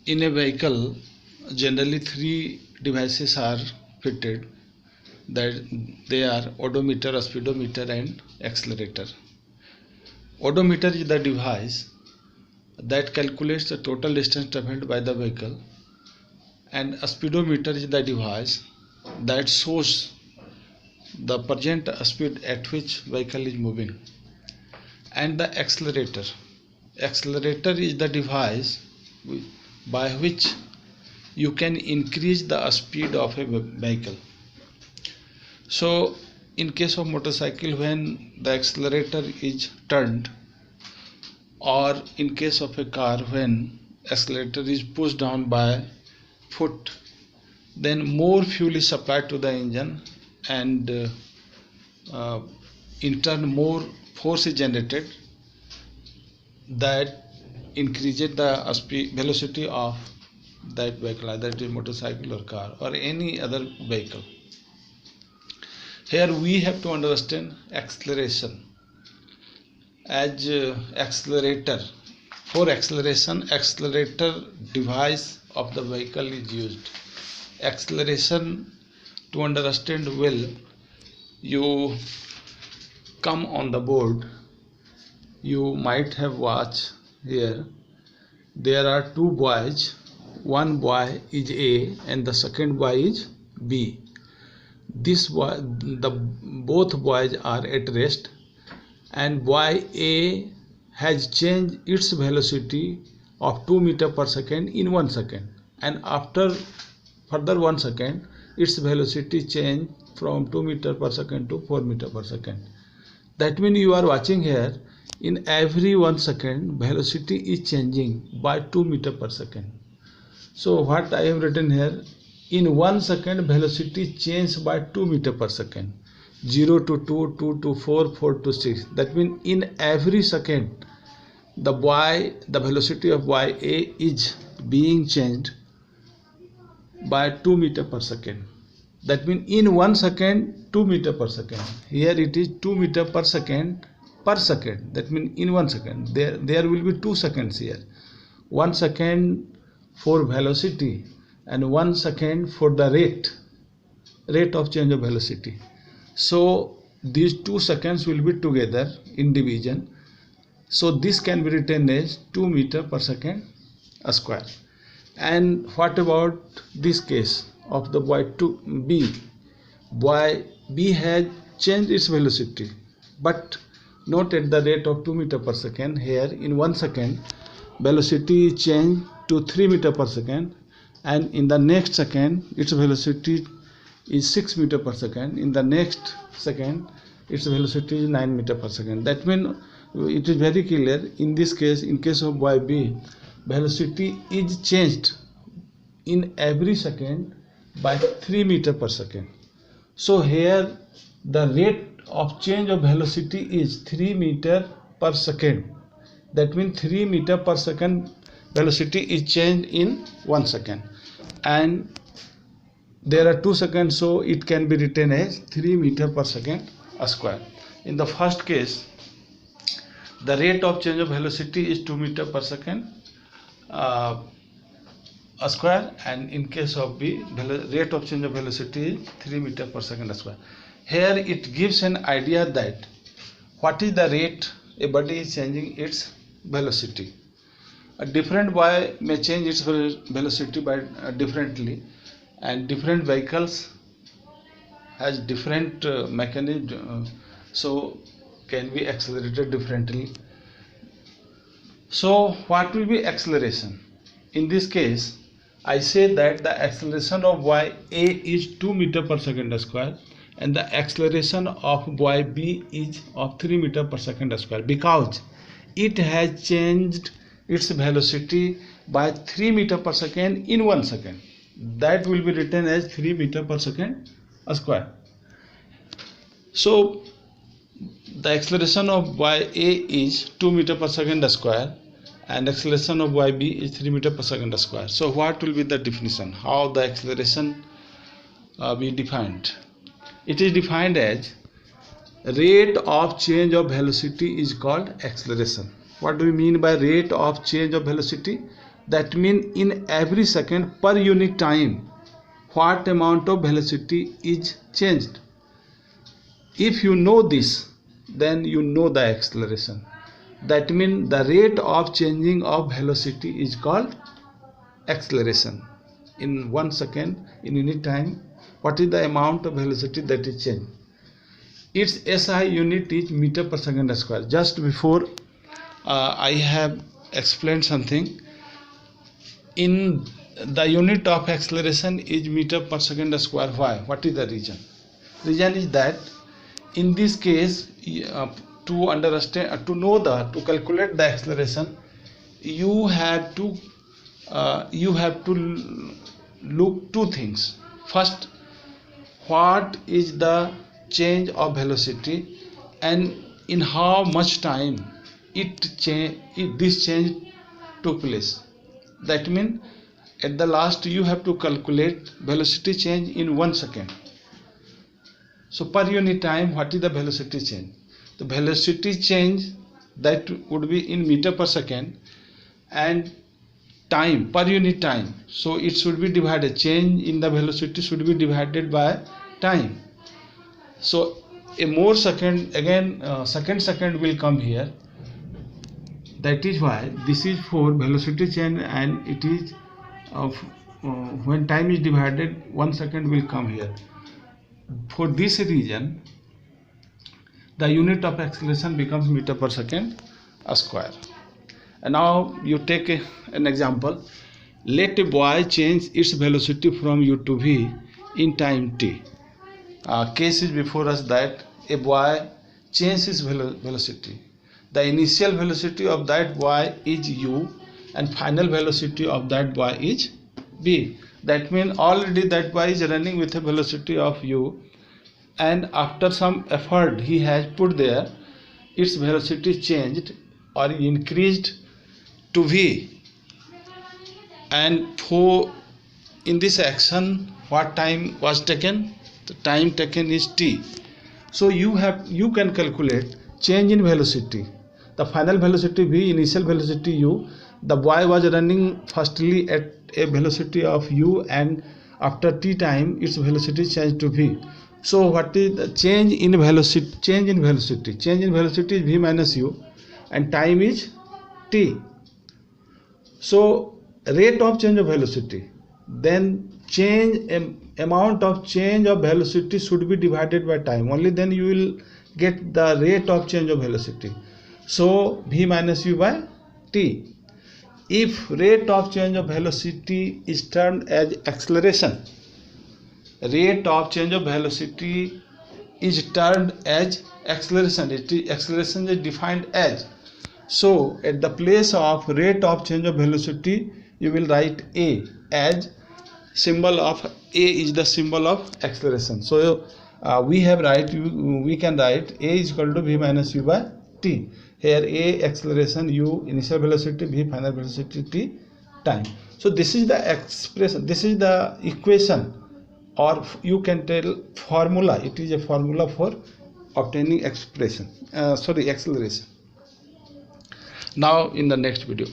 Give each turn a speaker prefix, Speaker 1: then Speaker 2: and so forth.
Speaker 1: In a vehicle, generally three devices are fitted, that they are odometer, speedometer and accelerator. Odometer is the device that calculates the total distance traveled by the vehicle, and a speedometer is the device that shows the present speed at which vehicle is moving. And the accelerator is the device by which you can increase the speed of a vehicle. So in case of motorcycle, when the accelerator is turned, or in case of a car when accelerator is pushed down by foot, then more fuel is supplied to the engine, and in turn more force is generated that increases the speed velocity of that vehicle, either it is motorcycle or car or any other vehicle. Here we have to understand acceleration as accelerator. For acceleration, accelerator device of the vehicle is used. Acceleration, to understand well, you come on the board, you might have watched here, there are two boys, one boy is A and the second boy is B. Both boys are at rest, and boy A has changed its velocity of 2 meters per second in 1 second, and after further 1 second its velocity changed from 2 meters per second to 4 meters per second. That means you are watching here, in every 1 second velocity is changing by 2 meters per second. So what I have written here, in 1 second velocity changes by 2 meters per second, 0 to 2, 2 to 4, 4 to 6. That means in every second the velocity of boy A is being changed by 2 meters per second. That means in 1 second 2 meters per second. Here it is 2 meters per second per second. That means in 1 second there will be 2 seconds here. 1 second for velocity and 1 second for the rate of change of velocity. So these 2 seconds will be together in division. So this can be written as 2 meters per second square. And what about this case of the boy B? Boy B has changed its velocity, but not at the rate of 2 meters per second. Here in 1 second velocity changed to 3 meters per second, and in the next second its velocity is 6 meters per second. In the next second its velocity is 9 meters per second. That means it is very clear in this case, in case of boy B, velocity is changed in every second by 3 meters per second. So here the rate of change of velocity is 3 meters per second. That means 3 meters per second velocity is changed in 1 second, and there are 2 seconds, so it can be written as 3 meters per second square. In the first case, the rate of change of velocity is 2 meters per second square, and in case of B, rate of change of velocity is 3 meters per second square. Here it gives an idea that what is the rate a body is changing its velocity. A different boy may change its velocity by differently, and different vehicles has different mechanism, so can be accelerated differently. So what will be acceleration? In this case, I say that the acceleration of boy A is 2 meters per second square, and the acceleration of boy B is of 3 meters per second square, because it has changed its velocity by 3 meters per second in 1 second. That will be written as 3 meters per second square. So the acceleration of boy A is 2 meters per second square, and acceleration of boy B is 3 meters per second square. So what will be the definition? How the acceleration be defined? It is defined as rate of change of velocity is called acceleration. What do we mean by rate of change of velocity? That means in every second per unit time, what amount of velocity is changed. If you know this, then you know the acceleration. That means the rate of changing of velocity is called acceleration. In 1 second, in unit time, what is the amount of velocity that is changed? Its SI unit is meter per second square. Just before I have explained something. In the unit of acceleration is meter per second square. Why? What is the reason? Reason is that in this case, to understand, to calculate the acceleration, you have to look two things. First, what is the change of velocity and in how much time this change took place. That means at the last you have to calculate velocity change in 1 second. So per unit time, what is the velocity change? The velocity change that would be in meter per second, and time, per unit time. So it should be divided, change in the velocity should be divided by time. So a more second, again second will come here. That is why this is for velocity change, and it is when time is divided, 1 second will come here. For this reason, the unit of acceleration becomes meter per second square. And now you take an example. Let a boy change its velocity from u to v in time t. Case is before us that a boy changes his velocity. The initial velocity of that boy is u, and final velocity of that boy is v. That means already that boy is running with a velocity of u, and after some effort he has put there, its velocity changed or increased to v. And for in this action, what time was taken? The time taken is t. So you can calculate change in velocity. The final velocity v, initial velocity u. The boy was running firstly at a velocity of u, and after t time its velocity changed to v. So what is the change in velocity? Change in velocity is v minus u, and time is t. So rate of change of velocity, then change amount of change of velocity should be divided by time. Only then you will get the rate of change of velocity. So v minus u by t. If rate of change of velocity is termed as acceleration, rate of change of velocity is termed as acceleration. Acceleration is defined as. So at the place of rate of change of velocity, you will write a, as symbol of a is the symbol of acceleration. So we can write a is equal to v minus u by t. Here a acceleration, u initial velocity, v final velocity, t time. So this is the expression, this is the equation, or you can tell formula. It is a formula for obtaining acceleration. Now in the next video.